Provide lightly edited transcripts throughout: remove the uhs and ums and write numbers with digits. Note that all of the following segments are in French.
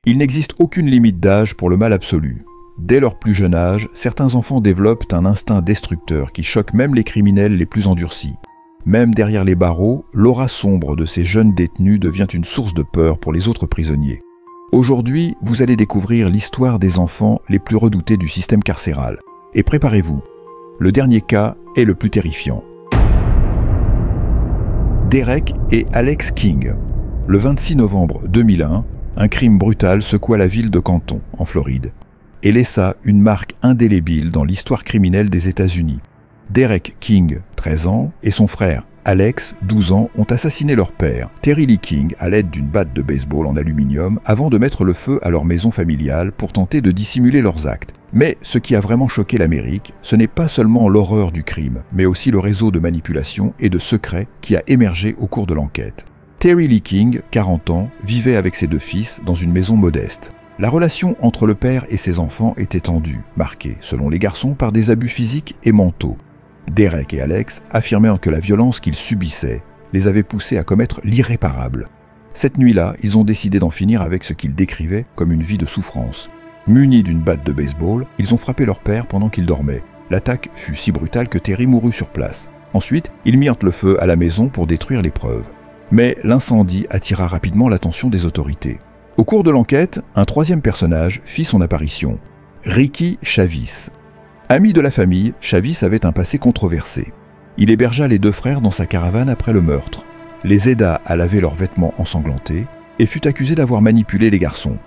Il n'existe aucune limite d'âge pour le mal absolu. Dès leur plus jeune âge, certains enfants développent un instinct destructeur qui choque même les criminels les plus endurcis. Même derrière les barreaux, l'aura sombre de ces jeunes détenus devient une source de peur pour les autres prisonniers. Aujourd'hui, vous allez découvrir l'histoire des enfants les plus redoutés du système carcéral. Et préparez-vous, le dernier cas est le plus terrifiant. Derek et Alex King. Le 26 novembre 2001, un crime brutal secoua la ville de Canton, en Floride, et laissa une marque indélébile dans l'histoire criminelle des États-Unis. Derek King, 13 ans, et son frère, Alex, 12 ans, ont assassiné leur père, Terry Lee King, à l'aide d'une batte de baseball en aluminium, avant de mettre le feu à leur maison familiale pour tenter de dissimuler leurs actes. Mais ce qui a vraiment choqué l'Amérique, ce n'est pas seulement l'horreur du crime, mais aussi le réseau de manipulation et de secrets qui a émergé au cours de l'enquête. Terry Lee King, 40 ans, vivait avec ses deux fils dans une maison modeste. La relation entre le père et ses enfants était tendue, marquée, selon les garçons, par des abus physiques et mentaux. Derek et Alex affirmèrent que la violence qu'ils subissaient les avait poussés à commettre l'irréparable. Cette nuit-là, ils ont décidé d'en finir avec ce qu'ils décrivaient comme une vie de souffrance. Munis d'une batte de baseball, ils ont frappé leur père pendant qu'il dormait. L'attaque fut si brutale que Terry mourut sur place. Ensuite, ils mirent le feu à la maison pour détruire les preuves. Mais l'incendie attira rapidement l'attention des autorités. Au cours de l'enquête, un troisième personnage fit son apparition, Ricky Chavis. Ami de la famille, Chavis avait un passé controversé. Il hébergea les deux frères dans sa caravane après le meurtre, les aida à laver leurs vêtements ensanglantés et fut accusé d'avoir manipulé les garçons.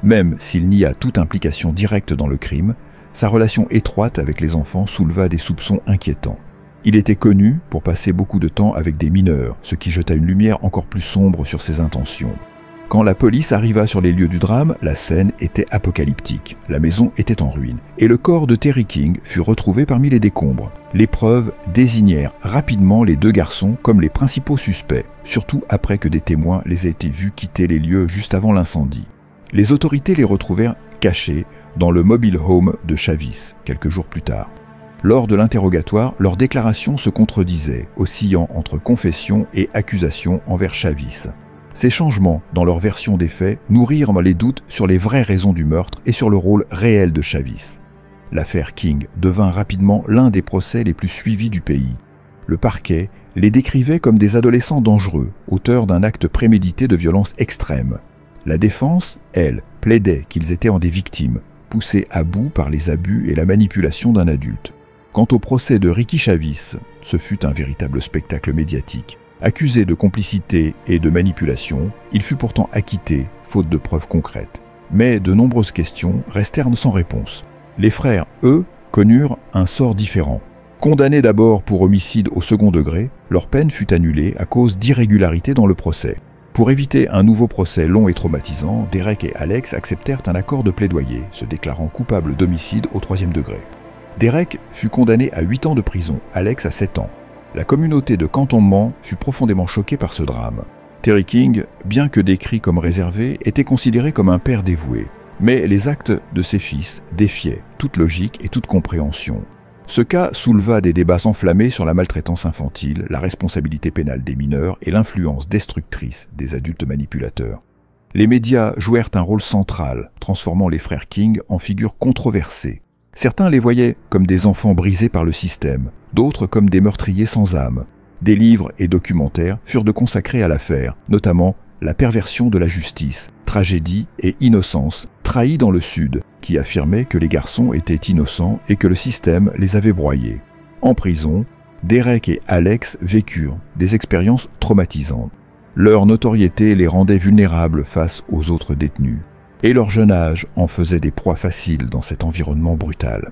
Même s'il nia toute implication directe dans le crime, sa relation étroite avec les enfants souleva des soupçons inquiétants. Il était connu pour passer beaucoup de temps avec des mineurs, ce qui jeta une lumière encore plus sombre sur ses intentions. Quand la police arriva sur les lieux du drame, la scène était apocalyptique. La maison était en ruine, et le corps de Terry King fut retrouvé parmi les décombres. Les preuves désignèrent rapidement les deux garçons comme les principaux suspects, surtout après que des témoins les aient été vus quitter les lieux juste avant l'incendie. Les autorités les retrouvèrent cachés dans le mobile home de Chavis, quelques jours plus tard. Lors de l'interrogatoire, leurs déclarations se contredisaient, oscillant entre confession et accusation envers Chavis. Ces changements dans leur version des faits nourrirent les doutes sur les vraies raisons du meurtre et sur le rôle réel de Chavis. L'affaire King devint rapidement l'un des procès les plus suivis du pays. Le parquet les décrivait comme des adolescents dangereux, auteurs d'un acte prémédité de violence extrême. La défense, elle, plaidait qu'ils étaient en des victimes, poussés à bout par les abus et la manipulation d'un adulte. Quant au procès de Ricky Chavis, ce fut un véritable spectacle médiatique. Accusé de complicité et de manipulation, il fut pourtant acquitté, faute de preuves concrètes. Mais de nombreuses questions restèrent sans réponse. Les frères, eux, connurent un sort différent. Condamnés d'abord pour homicide au second degré, leur peine fut annulée à cause d'irrégularités dans le procès. Pour éviter un nouveau procès long et traumatisant, Derek et Alex acceptèrent un accord de plaidoyer, se déclarant coupables d'homicide au troisième degré. Derek fut condamné à 8 ans de prison, Alex à 7 ans. La communauté de Cantonment fut profondément choquée par ce drame. Terry King, bien que décrit comme réservé, était considéré comme un père dévoué. Mais les actes de ses fils défiaient toute logique et toute compréhension. Ce cas souleva des débats enflammés sur la maltraitance infantile, la responsabilité pénale des mineurs et l'influence destructrice des adultes manipulateurs. Les médias jouèrent un rôle central, transformant les frères King en figures controversées. Certains les voyaient comme des enfants brisés par le système, d'autres comme des meurtriers sans âme. Des livres et documentaires furent consacrés à l'affaire, notamment La perversion de la justice, Tragédie et Innocence, trahis dans le Sud, qui affirmait que les garçons étaient innocents et que le système les avait broyés. En prison, Derek et Alex vécurent des expériences traumatisantes. Leur notoriété les rendait vulnérables face aux autres détenus, et leur jeune âge en faisait des proies faciles dans cet environnement brutal.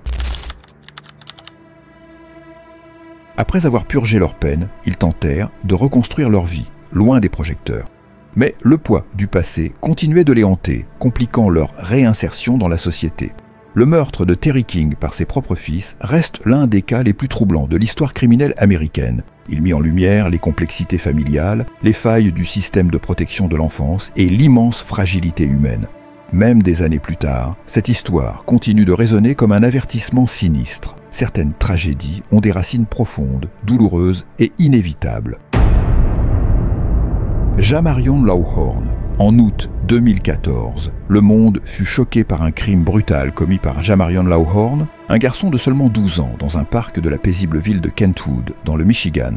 Après avoir purgé leur peine, ils tentèrent de reconstruire leur vie, loin des projecteurs. Mais le poids du passé continuait de les hanter, compliquant leur réinsertion dans la société. Le meurtre de Terry King par ses propres fils reste l'un des cas les plus troublants de l'histoire criminelle américaine. Il mit en lumière les complexités familiales, les failles du système de protection de l'enfance et l'immense fragilité humaine. Même des années plus tard, cette histoire continue de résonner comme un avertissement sinistre. Certaines tragédies ont des racines profondes, douloureuses et inévitables. Jamarion Lawhorn. En août 2014, le monde fut choqué par un crime brutal commis par Jamarion Lawhorn, un garçon de seulement 12 ans dans un parc de la paisible ville de Kentwood, dans le Michigan.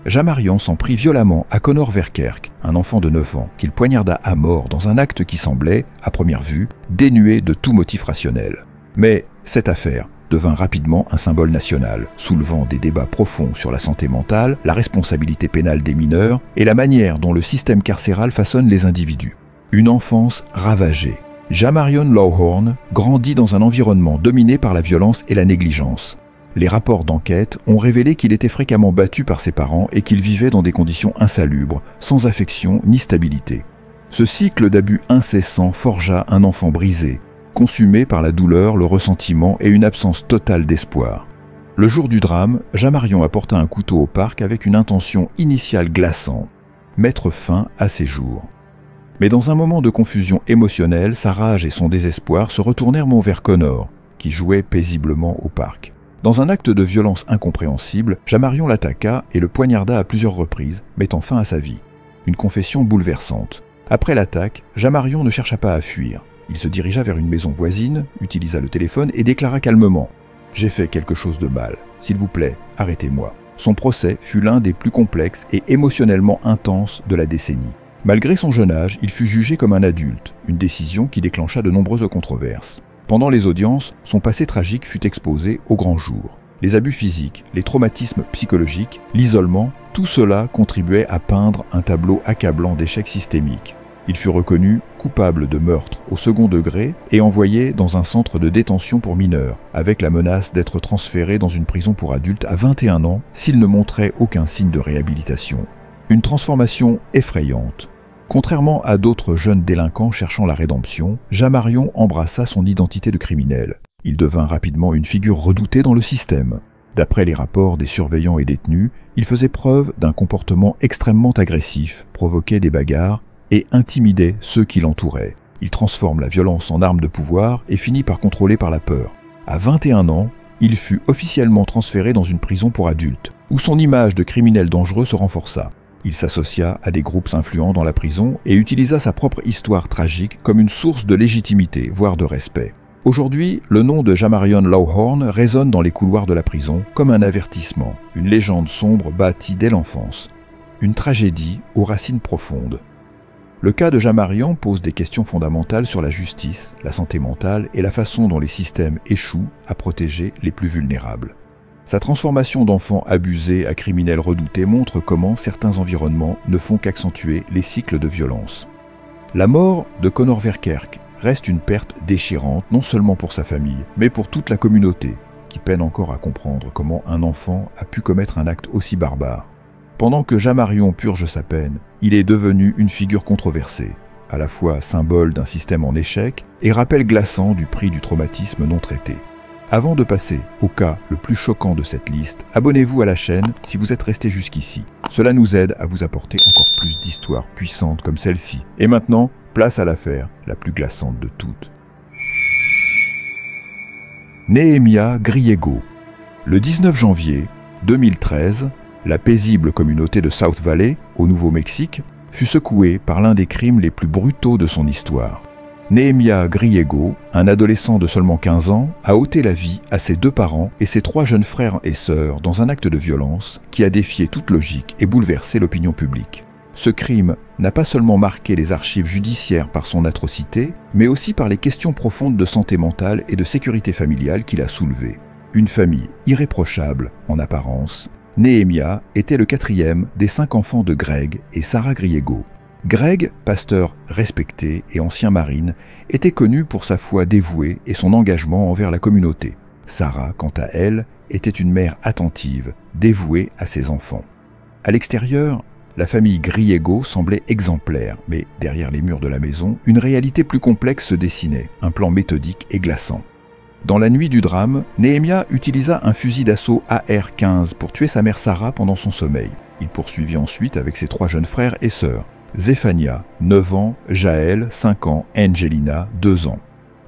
Jamarion s'en prit violemment à Connor Verkerk, un enfant de 9 ans, qu'il poignarda à mort dans un acte qui semblait, à première vue, dénué de tout motif rationnel. Mais cette affaire devint rapidement un symbole national, soulevant des débats profonds sur la santé mentale, la responsabilité pénale des mineurs et la manière dont le système carcéral façonne les individus. Une enfance ravagée. Jamarion Lawhorn grandit dans un environnement dominé par la violence et la négligence. Les rapports d'enquête ont révélé qu'il était fréquemment battu par ses parents et qu'il vivait dans des conditions insalubres, sans affection ni stabilité. Ce cycle d'abus incessants forgea un enfant brisé, consumé par la douleur, le ressentiment et une absence totale d'espoir. Le jour du drame, Jamarion apporta un couteau au parc avec une intention initiale glaçante, mettre fin à ses jours. Mais dans un moment de confusion émotionnelle, sa rage et son désespoir se retournèrent vers Connor, qui jouait paisiblement au parc. Dans un acte de violence incompréhensible, Jamarion l'attaqua et le poignarda à plusieurs reprises, mettant fin à sa vie. Une confession bouleversante. Après l'attaque, Jamarion ne chercha pas à fuir. Il se dirigea vers une maison voisine, utilisa le téléphone et déclara calmement « J'ai fait quelque chose de mal. S'il vous plaît, arrêtez-moi ». Son procès fut l'un des plus complexes et émotionnellement intenses de la décennie. Malgré son jeune âge, il fut jugé comme un adulte, une décision qui déclencha de nombreuses controverses. Pendant les audiences, son passé tragique fut exposé au grand jour. Les abus physiques, les traumatismes psychologiques, l'isolement, tout cela contribuait à peindre un tableau accablant d'échecs systémiques. Il fut reconnu coupable de meurtre au second degré et envoyé dans un centre de détention pour mineurs, avec la menace d'être transféré dans une prison pour adultes à 21 ans s'il ne montrait aucun signe de réhabilitation. Une transformation effrayante. Contrairement à d'autres jeunes délinquants cherchant la rédemption, Jamarion embrassa son identité de criminel. Il devint rapidement une figure redoutée dans le système. D'après les rapports des surveillants et détenus, il faisait preuve d'un comportement extrêmement agressif, provoquait des bagarres et intimidait ceux qui l'entouraient. Il transforme la violence en arme de pouvoir et finit par contrôler par la peur. À 21 ans, il fut officiellement transféré dans une prison pour adultes, où son image de criminel dangereux se renforça. Il s'associa à des groupes influents dans la prison et utilisa sa propre histoire tragique comme une source de légitimité, voire de respect. Aujourd'hui, le nom de Jamarion Lawhorn résonne dans les couloirs de la prison comme un avertissement, une légende sombre bâtie dès l'enfance. Une tragédie aux racines profondes. Le cas de Jamarion pose des questions fondamentales sur la justice, la santé mentale et la façon dont les systèmes échouent à protéger les plus vulnérables. Sa transformation d'enfant abusé à criminel redouté montre comment certains environnements ne font qu'accentuer les cycles de violence. La mort de Connor Verkerk reste une perte déchirante non seulement pour sa famille, mais pour toute la communauté, qui peine encore à comprendre comment un enfant a pu commettre un acte aussi barbare. Pendant que Jamarion purge sa peine, il est devenu une figure controversée, à la fois symbole d'un système en échec et rappel glaçant du prix du traumatisme non traité. Avant de passer au cas le plus choquant de cette liste, abonnez-vous à la chaîne si vous êtes resté jusqu'ici. Cela nous aide à vous apporter encore plus d'histoires puissantes comme celle-ci. Et maintenant, place à l'affaire la plus glaçante de toutes. Nehemiah Griego. Le 19 janvier 2013, la paisible communauté de South Valley, au Nouveau-Mexique, fut secouée par l'un des crimes les plus brutaux de son histoire. Nehemiah Griego, un adolescent de seulement 15 ans, a ôté la vie à ses 2 parents et ses 3 jeunes frères et sœurs dans un acte de violence qui a défié toute logique et bouleversé l'opinion publique. Ce crime n'a pas seulement marqué les archives judiciaires par son atrocité, mais aussi par les questions profondes de santé mentale et de sécurité familiale qu'il a soulevées. Une famille irréprochable en apparence, Nehemiah était le 4e des 5 enfants de Greg et Sarah Griego. Greg, pasteur respecté et ancien marine, était connu pour sa foi dévouée et son engagement envers la communauté. Sarah, quant à elle, était une mère attentive, dévouée à ses enfants. À l'extérieur, la famille Griego semblait exemplaire, mais derrière les murs de la maison, une réalité plus complexe se dessinait, un plan méthodique et glaçant. Dans la nuit du drame, Nehemiah utilisa un fusil d'assaut AR-15 pour tuer sa mère Sarah pendant son sommeil. Il poursuivit ensuite avec ses 3 jeunes frères et sœurs. Zéphania, 9 ans, Jaël, 5 ans, Angelina, 2 ans.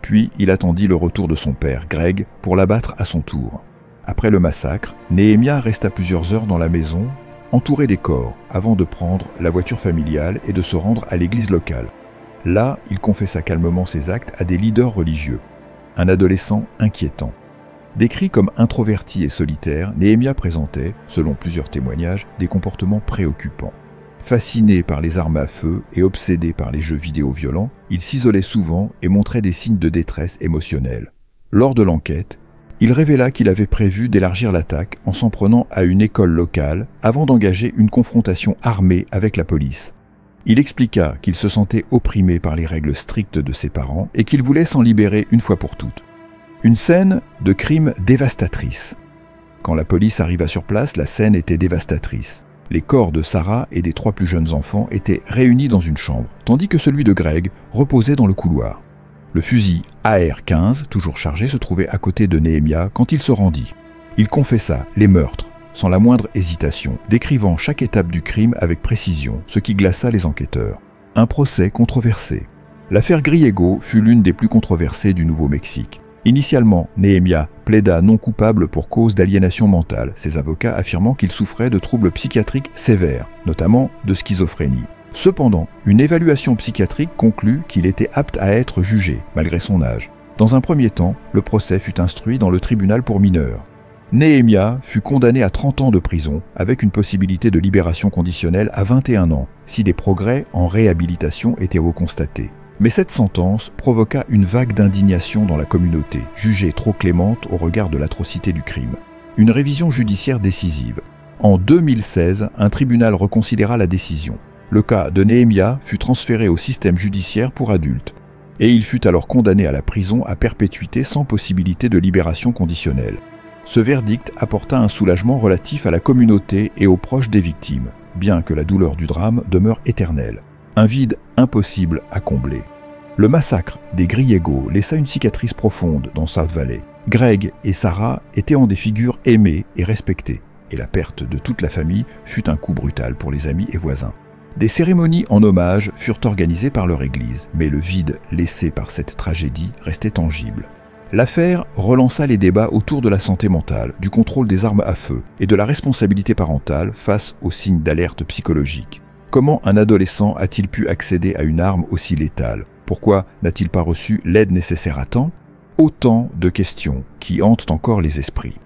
Puis il attendit le retour de son père, Greg, pour l'abattre à son tour. Après le massacre, Nehemiah resta plusieurs heures dans la maison, entouré des corps, avant de prendre la voiture familiale et de se rendre à l'église locale. Là, il confessa calmement ses actes à des leaders religieux. Un adolescent inquiétant. Décrit comme introverti et solitaire, Nehemia présentait, selon plusieurs témoignages, des comportements préoccupants. Fasciné par les armes à feu et obsédé par les jeux vidéo violents, il s'isolait souvent et montrait des signes de détresse émotionnelle. Lors de l'enquête, il révéla qu'il avait prévu d'élargir l'attaque en s'en prenant à une école locale avant d'engager une confrontation armée avec la police. Il expliqua qu'il se sentait opprimé par les règles strictes de ses parents et qu'il voulait s'en libérer une fois pour toutes. Une scène de crime dévastatrice. Quand la police arriva sur place, la scène était dévastatrice. Les corps de Sarah et des 3 plus jeunes enfants étaient réunis dans une chambre, tandis que celui de Greg reposait dans le couloir. Le fusil AR-15, toujours chargé, se trouvait à côté de Nehemia quand il se rendit. Il confessa les meurtres, sans la moindre hésitation, décrivant chaque étape du crime avec précision, ce qui glaça les enquêteurs. Un procès controversé. L'affaire Griego fut l'une des plus controversées du Nouveau-Mexique. Initialement, Nehemia plaida non coupable pour cause d'aliénation mentale, ses avocats affirmant qu'il souffrait de troubles psychiatriques sévères, notamment de schizophrénie. Cependant, une évaluation psychiatrique conclut qu'il était apte à être jugé, malgré son âge. Dans un premier temps, le procès fut instruit dans le tribunal pour mineurs. Nehemia fut condamné à 30 ans de prison, avec une possibilité de libération conditionnelle à 21 ans, si des progrès en réhabilitation étaient reconstatés. Mais cette sentence provoqua une vague d'indignation dans la communauté, jugée trop clémente au regard de l'atrocité du crime. Une révision judiciaire décisive. En 2016, un tribunal reconsidéra la décision. Le cas de Nehemia fut transféré au système judiciaire pour adultes, et il fut alors condamné à la prison à perpétuité sans possibilité de libération conditionnelle. Ce verdict apporta un soulagement relatif à la communauté et aux proches des victimes, bien que la douleur du drame demeure éternelle. Un vide impossible à combler. Le massacre des Griego laissa une cicatrice profonde dans South Valley. Greg et Sarah étaient en des figures aimées et respectées, et la perte de toute la famille fut un coup brutal pour les amis et voisins. Des cérémonies en hommage furent organisées par leur église, mais le vide laissé par cette tragédie restait tangible. L'affaire relança les débats autour de la santé mentale, du contrôle des armes à feu et de la responsabilité parentale face aux signes d'alerte psychologique. Comment un adolescent a-t-il pu accéder à une arme aussi létale? Pourquoi n'a-t-il pas reçu l'aide nécessaire à temps? Autant de questions qui hantent encore les esprits.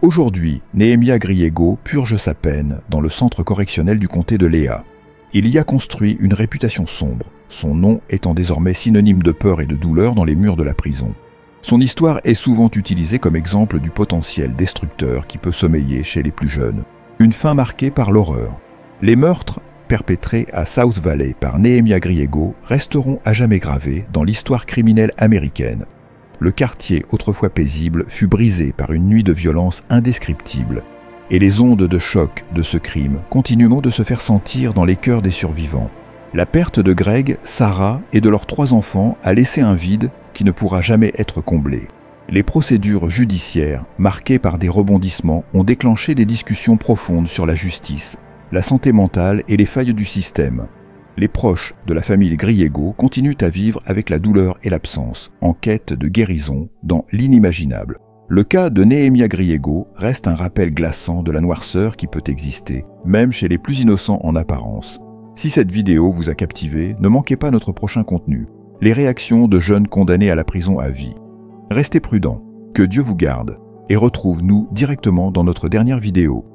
Aujourd'hui, Nehemia Griego purge sa peine dans le centre correctionnel du comté de Lea. Il y a construit une réputation sombre, son nom étant désormais synonyme de peur et de douleur dans les murs de la prison. Son histoire est souvent utilisée comme exemple du potentiel destructeur qui peut sommeiller chez les plus jeunes. Une fin marquée par l'horreur. Les meurtres perpétrés à South Valley par Nehemia Griego resteront à jamais gravés dans l'histoire criminelle américaine. Le quartier, autrefois paisible, fut brisé par une nuit de violence indescriptible, et les ondes de choc de ce crime continueront de se faire sentir dans les cœurs des survivants. La perte de Greg, Sarah et de leurs 3 enfants a laissé un vide qui ne pourra jamais être comblé. Les procédures judiciaires, marquées par des rebondissements, ont déclenché des discussions profondes sur la justice, la santé mentale et les failles du système. Les proches de la famille Griego continuent à vivre avec la douleur et l'absence, en quête de guérison dans l'inimaginable. Le cas de Nehemia Griego reste un rappel glaçant de la noirceur qui peut exister, même chez les plus innocents en apparence. Si cette vidéo vous a captivé, ne manquez pas notre prochain contenu, les réactions de jeunes condamnés à la prison à vie. Restez prudents, que Dieu vous garde, et retrouve-nous directement dans notre dernière vidéo.